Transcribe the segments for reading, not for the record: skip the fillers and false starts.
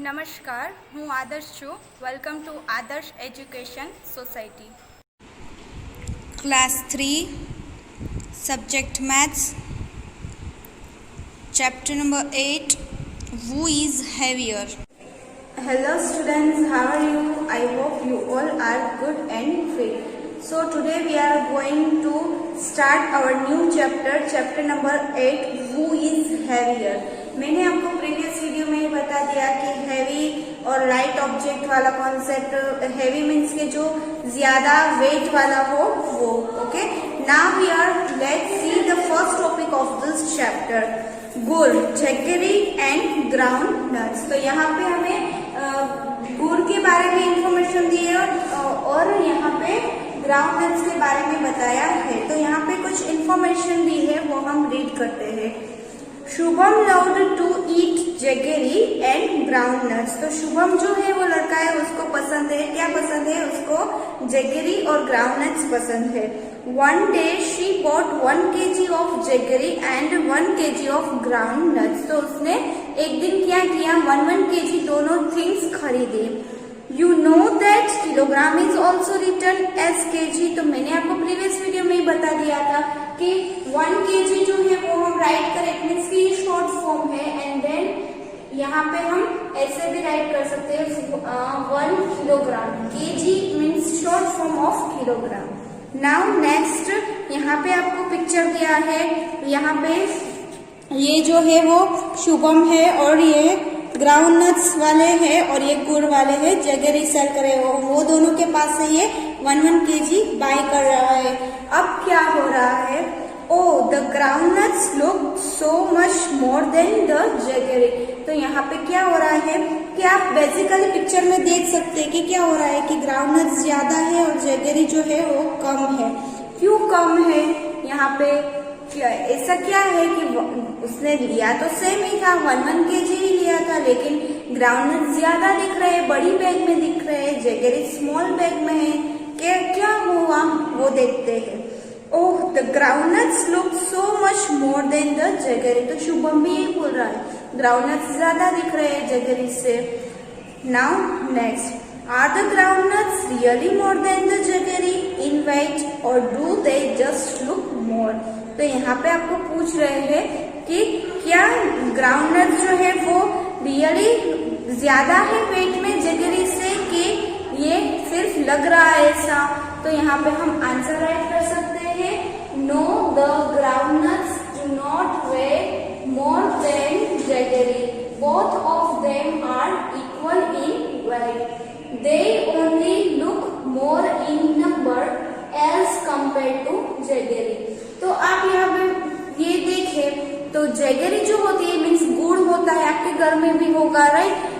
नमस्कार, હું આદર્શ છું. વેલકમ ટુ આદર્શ education society. Class 3 Subject Maths Chapter number 8 Who is heavier? Hello students, how are you? I hope you all are good and fit. So today we are going to start our new chapter number 8 Who is heavier. मैंने आपको previous video में बता दिया कि heavy और light object वाला concept. Heavy means के जो ज्यादा वेट वाला हो वो. Okay, now we are let's see the first topic of this chapter, गुड़, जैगरी एंड ग्राउंड नट्स. तो यहाँ पे हमें गुड़ के बारे में इंफॉर्मेशन दी है और यहाँ पे ग्राउंड नट्स के बारे में बताया है. तो यहाँ पे कुछ इंफॉर्मेशन दी है, वो हम रीड करते हैं. Shubham loved to eat jaggery and ground nuts. तो शुभम जो है वो लड़का है, उसको पसंद है, क्या पसंद है उसको? जैगरी और ग्राउंड नट्स पसंद है. One day she bought 1 kg of jaggery and 1 kg of ground nuts. तो उसने एक दिन क्या किया, 1 kg दोनों थिंग्स खरीदे. You know that kilogram is also written as kg. तो मैंने आपको प्रीवियस वीडियो में ही बता दिया था कि 1 kg जो है वो हम राइट करें, इट मीन्स की शॉर्ट फॉर्म है. एंड देन यहाँ पे हम ऐसे भी राइट कर सकते हैं 1 kilogram. kg means short form of kilogram. Now next, यहाँ पे आपको पिक्चर दिया है. यहाँ पे ये जो है वो शुभम है और ये ग्राउंड नट्स वाले हैं और ये गुड़ वाले हैं. जैगरी सेल करे वो दोनों के पास से ये 1 kg बाय कर रहा है. अब क्या हो रहा है? Oh, the groundnuts look so much more than the jaggery. तो यहाँ पे क्या हो रहा है कि आप बेसिकली पिक्चर में देख सकते हैं कि क्या हो रहा है कि ग्राउंडनट्स ज्यादा है और जैगरी जो है वो कम है. क्यों कम है? यहाँ पे ऐसा क्या है कि उसने लिया तो सेम ही था, 1 kg ही लिया था, लेकिन ग्राउंडनट्स ज्यादा दिख रहे हैं, बड़ी बैग में दिख रहे हैं, जैगरी स्मॉल बैग में है. क्या हुआ वो देखते हैं. Oh, the groundnuts look so much more than the jaggery. तो शुभम भी यही बोल रहा है, ग्राउंडनट्स ज्यादा दिख रहे हैं जैगरी से. Now next, are the groundnuts really more than the jaggery in weight और do they just look more. तो यहाँ पे आपको पूछ रहे हैं कि क्या ग्राउंडनट्स जो है वो रियली ज्यादा है वेट में जैगरी से कि ये सिर्फ लग रहा है ऐसा. तो यहाँ पे हम आंसर राइट कर सकते हैं, no, the groundnuts do not weigh more than jaggery. Both of them are equal in weight. They only look more in number as compared to jaggery. तो आप यहाँ पे ये देखें तो जैगरी जो होती है मीन्स गुड़ होता है, आपके घर में भी होगा राइट.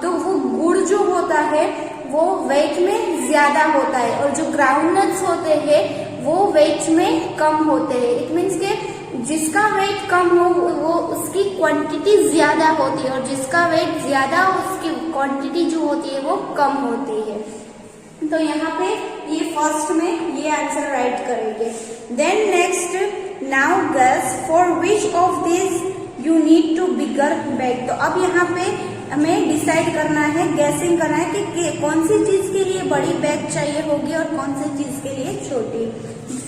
तो वो गुड़ जो होता है वो वेट में ज्यादा होता है और जो ग्राउंडनट्स होते हैं वो वेट में कम होते हैं. इट मीन्स के जिसका वेट कम हो वो उसकी क्वांटिटी ज्यादा होती है और जिसका वेट ज्यादा उसकी क्वांटिटी जो होती है वो कम होती है. तो यहाँ पे ये फर्स्ट में ये आंसर राइट करेंगे. Then next, now guess for which of this you need to bigger bag. तो अब यहाँ पे हमें डिसाइड करना है, गैसिंग करना है कि कौन सी चीज के लिए बड़ी बैग चाहिए होगी और कौन सी चीज के लिए छोटी.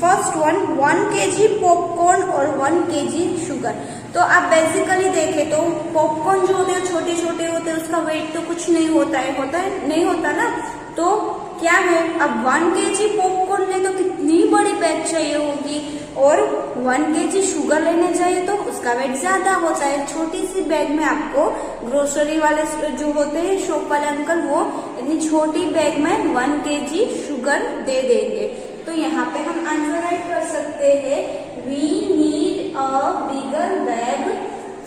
फर्स्ट वन, 1 kg पॉपकॉर्न और 1 kg शुगर. तो आप बेसिकली देखें तो पॉपकॉर्न जो होते हैं छोटे छोटे होते हैं, उसका वेट तो कुछ नहीं होता है नहीं होता ना. तो क्या है, अब 1 kg पॉपकॉर्न ले तो कितनी बड़ी बैग चाहिए होगी और 1 kg शुगर लेने चाहिए तो उसका वेट ज्यादा होता है. छोटी सी बैग में आपको ग्रोसरी वाले जो होते हैं शॉप वाले अंकल वो इतनी छोटी बैग में 1 kg शुगर दे देंगे. तो यहाँ पे हम आंसर राइट कर सकते हैं, we need a bigger bag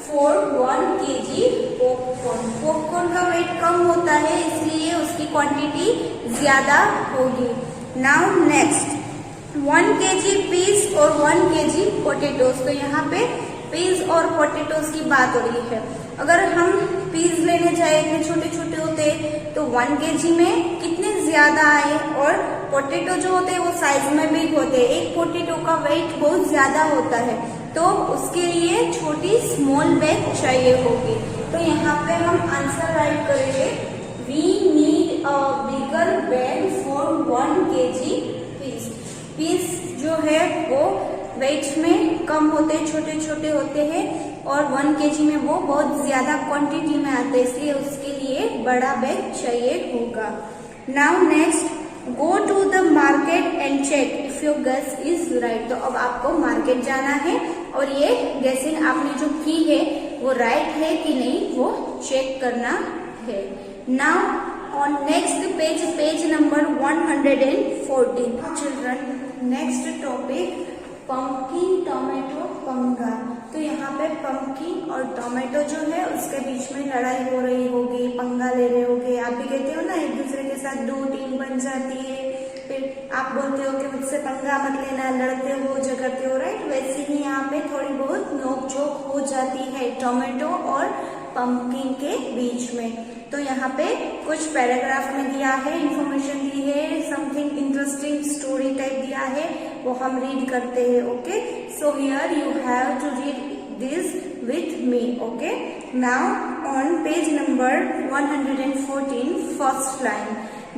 for 1 kg popcorn. Popcorn का वेट कम होता है इसलिए उसकी क्वांटिटी ज्यादा होगी. नाउ नेक्स्ट, 1 kg पीस और 1 kg पोटेटोज. तो यहाँ पे पीस और पोटेटोज की बात हो रही है. अगर हम पीस लेने जाए, इतने छोटे छोटे होते तो 1 kg में कितने ज्यादा आए और पोटेटो जो होते हैं वो साइज में भी होते हैं. एक पोटेटो का वेट बहुत ज्यादा होता है तो उसके लिए छोटी स्मॉल बैग चाहिए होगी. तो यहाँ पे हम आंसर राइट करेंगे। We need a bigger bag for 1 kg peas. Peas जो है वो वेट में कम होते, छोटे छोटे होते हैं और 1 kg में वो बहुत ज्यादा क्वांटिटी में आते हैं, इसलिए उसके लिए बड़ा बैग चाहिए होगा। Now next, go to the market and check if your guess is right. तो अब आपको मार्केट जाना है और ये गेसिंग आपने जो की है वो राइट है कि नहीं वो चेक करना है। Now on next page, page number 114 children, next topic pumpkin tomato पंगा। तो यहाँ पे पंपकिन और टोमेटो जो है उसके बीच में लड़ाई हो रही होगी, पंगा ले रहे होगे। आप भी कहते हो ना, एक दूसरे के साथ 2 टीम बन जाती है, फिर आप बोलते हो कि मुझसे पंगा मत लेना, लड़ते हो झगड़ते हो, राइट। वैसे ही यहाँ पे थोड़ी बहुत नोकझोंक हो जाती है टोमेटो और पंपकिन के बीच में। तो यहाँ पे कुछ पैराग्राफ में दिया है, इंफॉर्मेशन दी है, समथिंग इंटरेस्टिंग स्टोरी टाइप दिया है, वो हम रीड करते हैं। Okay, so here you have to read this with me. Okay, now on page number 114 first line,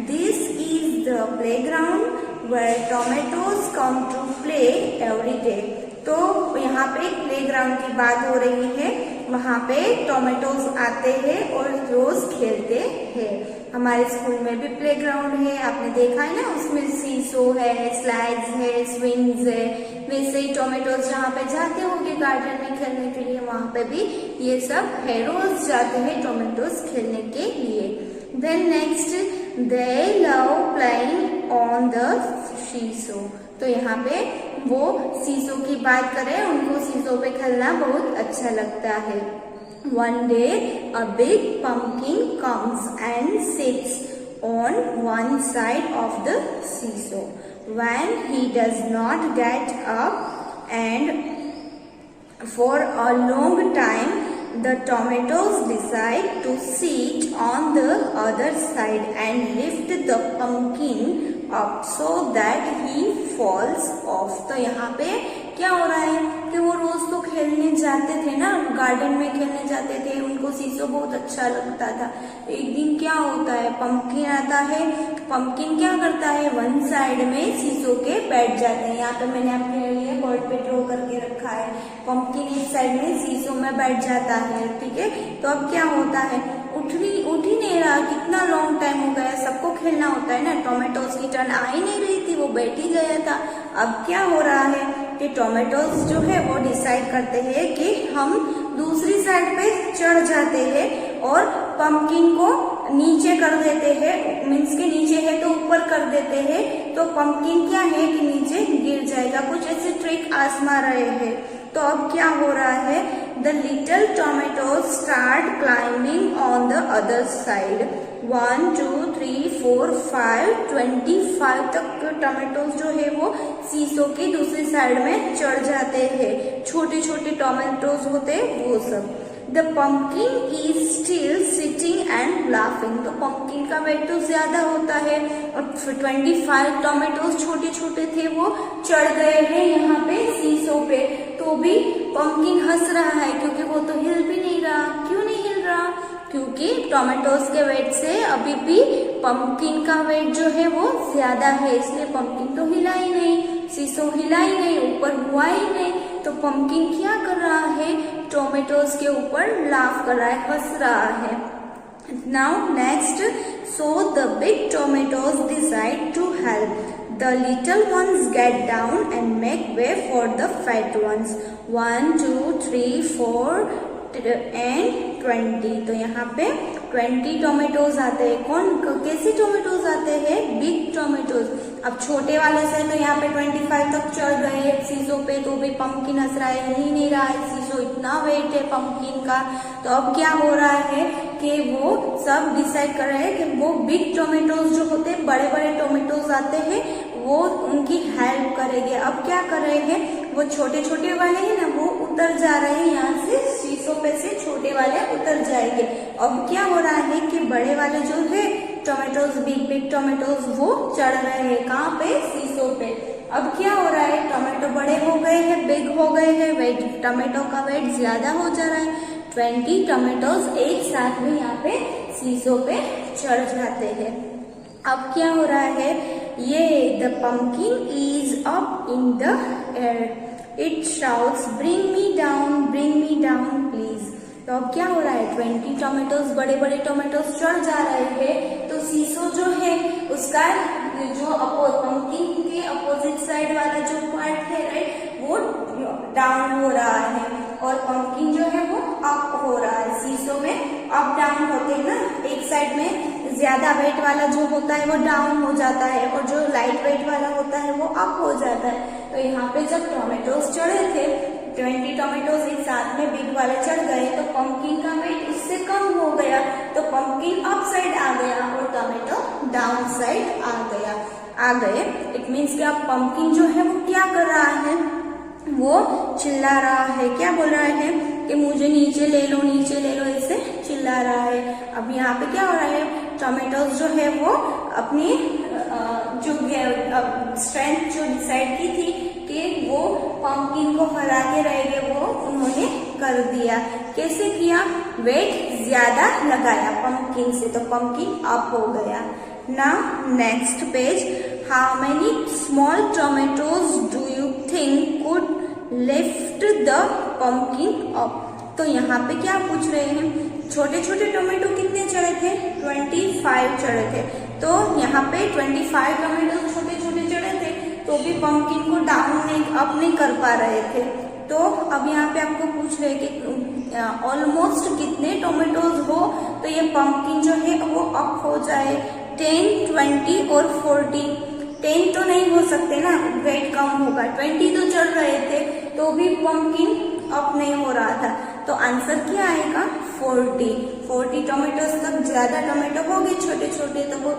this is the playground where tomatoes come to play every day. तो यहाँ पे playground की बात हो रही है, वहाँ पे टोमेटोज आते हैं और रोज खेलते हैं। हमारे स्कूल में भी प्लेग्राउंड है, आपने देखा है ना, उसमें सीसो है, स्लाइड्स है, स्विंग्स है। वैसे ही टोमेटोज जहाँ पे जाते होंगे गार्डन में खेलने के लिए, वहाँ पे भी ये सब है, रोज जाते हैं टोमेटोज खेलने के लिए। Then next, they love playing on the seesaw. तो यहाँ पे वो सीसो की बात करें, उनको सीसो पे खेलना बहुत अच्छा लगता है। One day a big pumpkin comes and sits on one side of the seesaw. When he does not get up and for a long time, the tomatoes decide to sit on the other side and lift the pumpkin up so that he falls off. तो यहाँ पे क्या हो रहा है कि वो रोज तो खेलने जाते थे ना, गार्डन में खेलने जाते थे, उनको सीसो बहुत अच्छा लगता था। एक दिन क्या होता है, पंपकिन आता है, पंपकिन क्या करता है, वन साइड में सीसो के बैठ जाते हैं। यहाँ पे मैंने अपने लिए बोर्ड पे ड्रॉ करके रखा है, पंपकिन एक साइड में सीसो में बैठ जाता है, ठीक है। तो अब क्या होता है, उठ ही नहीं रहा, कितना लॉन्ग टाइम हो गया, सबको खेलना होता है ना, टोमेटोज की टर्न आ ही नहीं रही थी, वो बैठ ही गया था। अब क्या हो रहा है कि टोमेटोज जो है वो डिसाइड करते हैं कि हम दूसरी साइड पे चढ़ जाते हैं और पंपकिन को नीचे कर देते हैं, मीन्स के नीचे है तो ऊपर कर देते हैं, तो पंपकिन क्या है कि नीचे गिर जाएगा। कुछ ऐसे ट्रिक आजमा रहे हैं। तो अब क्या हो रहा है, the little tomatoes start climbing on the other side. 1 2 3 4 5 25 तक टोमेटोज जो है वो सीसो की दूसरी साइड में चढ़ जाते हैं। छोटे छोटे टोमेटोज होते हैं वो सब। The pumpkin is still sitting and laughing. तो पंपकिन का वेट तो ज्यादा होता है और 25 टोमेटोज छोटे छोटे थे वो चढ़ गए हैं यहाँ पे सीसो पे, तो भी पंपकिन हंस रहा है क्योंकि वो तो हिल भी नहीं रहा। क्यों नहीं हिल रहा, क्योंकि टोमेटोज के वेट से अभी भी पंपकिन का वेट जो है वो ज्यादा है, इसलिए पंपकिन तो हिला ही नहीं, सीसो हिला ही नहीं, ऊपर हुआ ही नहीं। तो पंपकिन क्या कर रहा है, टोमेटोज के ऊपर लाफ कर रहा है, हंस रहा है। Now next, so the big tomatoes decide to help. The little ones get down and make way for the fat ones. 1 2 3 4 and 20। तो यहाँ पे 20 टोमेटोज आते हैं। कौन, कैसे टोमेटोज आते हैं, बिग टोमेटोज। अब छोटे वाले से तो यहाँ पे 25 तक चढ़ गए सीसो पे, तो भी पंपकिन हंस रहा है, हिल ही नहीं रहा है सीसो, इतना वेट है पंपकिन का। तो अब क्या हो रहा है कि वो सब डिसाइड कर रहे हैं कि वो बिग टोमेटोज जो होते हैं, बड़े बड़े टोमेटोज आते हैं, वो उनकी हेल्प करेंगे। अब क्या कर रहे हैं, वो छोटे छोटे वाले हैं ना, वो उतर जा रहे हैं यहाँ से सीसो पे से, छोटे वाले उतर जाएंगे। अब क्या हो रहा है कि बड़े वाले जो है टोमेटोज, बिग टोमेटोज वो चढ़ रहे हैं, कहाँ पे, सीसो पे। अब क्या हो रहा है, टोमेटो बड़े हो गए हैं, बिग हो गए हैं, वेट, टोमेटो का वेट ज्यादा हो जा रहा है, 20 टोमेटोज एक साथ में यहाँ पे सीसो पे चढ़ जाते हैं। अब क्या हो रहा है, ये the pumpkin is up in the air, it shouts bring me down please. तो अब क्या हो रहा है, 20 टोमेटोज, बड़े बड़े टोमेटोज चढ़ जा रहे हैं। तो सीसो जो है उसका जो पंपकिन के अपोजिट साइड वाला जो पार्ट है राइट, वो डाउन हो रहा है और पंपकिन जो है वो अप हो रहा है। सीसो में अप डाउन होते हैं ना, एक साइड में ज्यादा वेट वाला जो होता है वो डाउन हो जाता है और जो लाइट वेट वाला होता है वो अप हो जाता है। तो यहाँ पे जब टोमेटोज चढ़े थे, 20 टोमेटोज एक साथ में बिग वाले चढ़ गए, तो पंपकिन का वेट उससे कम हो गया, तो पंपकिन अप साइड आ गया और टोमेटो डाउन साइड आ गए। इट मीन्स कि अब पंपकिन जो है वो क्या कर रहा है, वो चिल्ला रहा है, क्या बोल रहा है कि मुझे नीचे ले लो ऐसे चिल्ला रहा है। अब यहाँ पे क्या हो रहा है, टोमेटोज जो है वो अपनी जो स्ट्रेंथ जो डिसाइड की थी कि वो पंपकिन को हरा के रहेंगे, वो उन्होंने कर दिया। कैसे किया, वेट ज्यादा लगाया पंपकिन से, तो पंपकिन अप हो गया। Now next page, how many small tomatoes do you think could lift the pumpkin up. तो यहाँ पे क्या पूछ रहे हैं, छोटे छोटे टोमेटो कितने चढ़े थे, 25 चढ़े थे। तो यहाँ पे 25 टोमेटो छोटे छोटे चढ़े थे, तो भी पंपकिन को डाउन अप नहीं कर पा रहे थे। तो अब यहाँ पे आपको पूछ रहे कि ऑलमोस्ट कितने टोमेटोज हो तो ये पंपकिन जो है वो अप हो जाए, 10, 20 और 40। 10 तो नहीं हो सकते ना, वेट कम होगा, 20 तो चढ़ रहे थे तो भी पंपकिन अप नहीं हो रहा था। तो आंसर क्या आएगा, 40 टोमेटोज तक ज्यादा टोमेटो हो गए छोटे छोटे, तो वो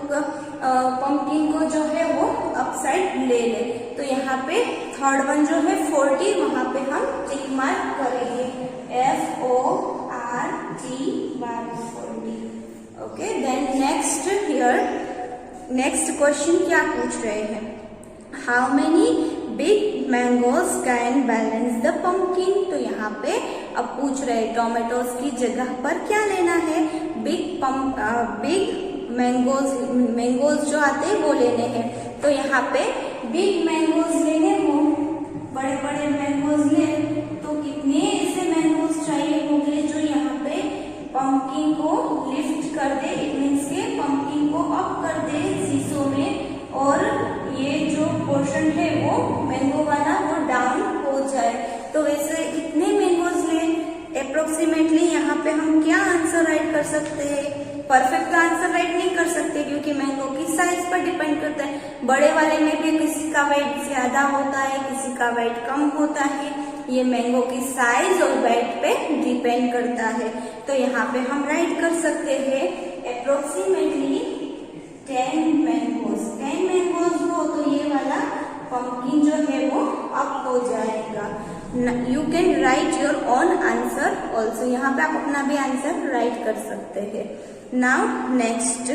पंपकिन को जो है वो अपसाइड ले ले। तो यहाँ पे थर्ड वन जो है 40, वहां पे हम टिक मार्क करेंगे, FORTY 40। Okay, then next here, next question क्या पूछ रहे हैं, how many big mangoes can balance the pumpkin. तो यहाँ पे अब पूछ रहे हैं टोमेटोज की जगह पर क्या लेना है, बिग मैंगोज जो आते हैं वो लेने हैं। तो यहाँ पे बिग मैंगोज लेने हो, बड़े बड़े मैंगोज ले, तो कितने ऐसे मैंगोज चाहिए होंगे जो यहाँ पे पंपकिन को लिफ्ट कर दे, इट मीन्स के पंपकिन को अप कर दे सीसो में, और ये जो पोर्शन है वो मैंगो वाला वो डाउन हो जाए। तो वैसे कितने मैंगोज ले, अप्रोक्सीमेटली यहाँ पे हम क्या आंसर राइट कर सकते हैं, परफेक्ट आंसर राइट नहीं कर सकते क्योंकि मैंगो की साइज पर डिपेंड करता है। बड़े वाले में भी किसी का वेट ज्यादा होता है, किसी का वेट कम होता है, ये मैंगो की साइज और वेट पे डिपेंड करता है। तो यहाँ पे हम राइट कर सकते हैं अप्रोक्सीमेटली 10 मैंगोज हो तो ये वाला पंपकिन जो है वो अप हो जाएगा। You can write your own answer also, यहाँ पे आप अपना भी आंसर राइट कर सकते हैं। नाउ नेक्स्ट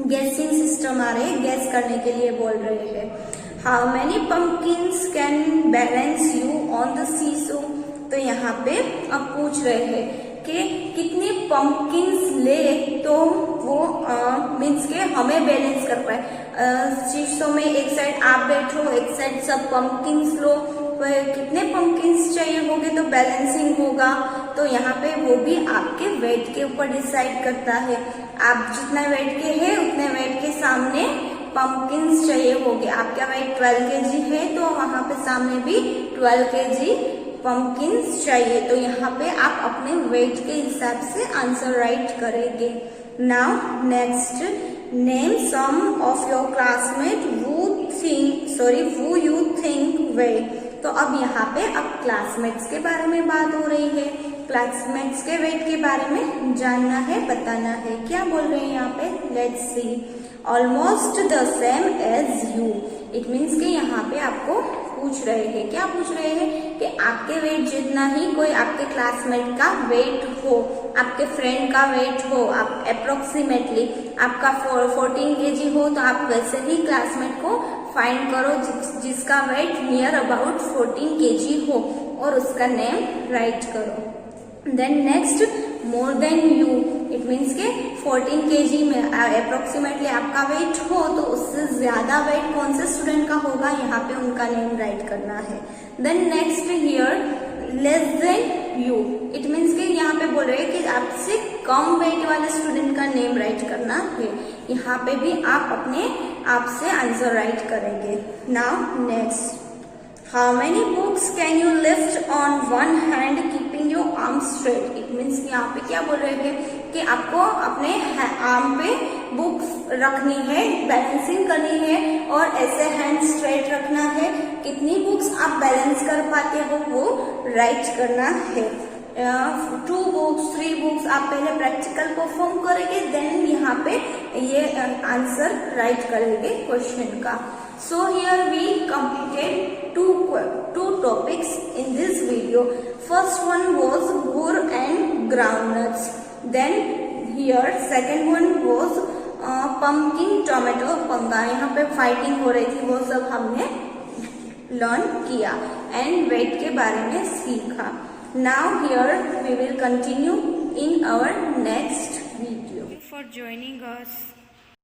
गेसिंग सिस्टम आ रहे हैं, गेस करने के लिए बोल रहे हैं, how many pumpkins can balance you on the seesaw. तो यहाँ पे अब पूछ रहे हैं कि कितने पंपकिन्स ले तो वो मीन्स के हमें बैलेंस कर पाए। सीसो में एक साइड आप बैठो, एक साइड सब पंपकिन्स लो, कितने पंपकिन्स चाहिए होंगे तो बैलेंसिंग होगा। तो यहाँ पे वो भी आपके वेट के ऊपर डिसाइड करता है, आप जितना वेट के है उतने वेट के सामने पंपकिन्स चाहिए होंगे। आपका वेट 12 kg है तो वहां पे सामने भी 12 kg पंपकिन्स चाहिए। तो यहाँ पे आप अपने वेट के हिसाब से आंसर राइट करेंगे। Now next, name some of your classmate who you think weigh. तो अब यहाँ पे अब क्लासमेट्स के बारे में बात हो रही है, क्लासमेट्स के वेट के बारे में जानना है, बताना है। क्या बोल रहे हैं यहाँ पे, let's see, almost the same as you. It means कि यहाँ पे आपको पूछ रहे हैं, क्या पूछ रहे हैं कि आपके वेट जितना ही कोई आपके क्लासमेट का वेट हो, आपके फ्रेंड का वेट हो, आप अप्रोक्सीमेटली आपका 14 kg हो तो आप वैसे ही क्लासमेट को फाइंड करो जिसका वेट नियर अबाउट 14 kg हो और उसका नेम राइट करो। Then next more than you, it means के 14 kg में अप्रोक्सीमेटली आपका वेट हो तो उससे ज्यादा वेट कौन से स्टूडेंट का होगा, यहाँ पे उनका नेम राइट करना है। Then next here less than you, it means के यहाँ पे बोल रहे हैं कि आपसे कम वेट वाले स्टूडेंट का नेम राइट करना है। यहाँ पे भी आप अपने आप से आंसर राइट करेंगे। Now next, how many books can you lift on one hand keeping your arm straight, it means यहाँ पे क्या बोल रहे हैं कि आपको अपने आर्म पे बुक्स रखनी है, बैलेंसिंग करनी है और ऐसे हैंड स्ट्रेट रखना है। कितनी बुक्स आप बैलेंस कर पाते हो वो राइट करना है। 2 बुक्स 3 बुक्स आप पहले प्रैक्टिकल परफॉर्म करेंगे, देन यहाँ पे ये आंसर राइट करेंगे क्वेश्चन का। So here we completed two topics in this video. First one was gur and groundnuts. Then here second one was pumpkin tomato पंगा, यहाँ पे फाइटिंग हो रही थी, वो सब हमने लर्न किया एंड वेट के बारे में सीखा। Now here we will continue in our next video. Thank you for joining us.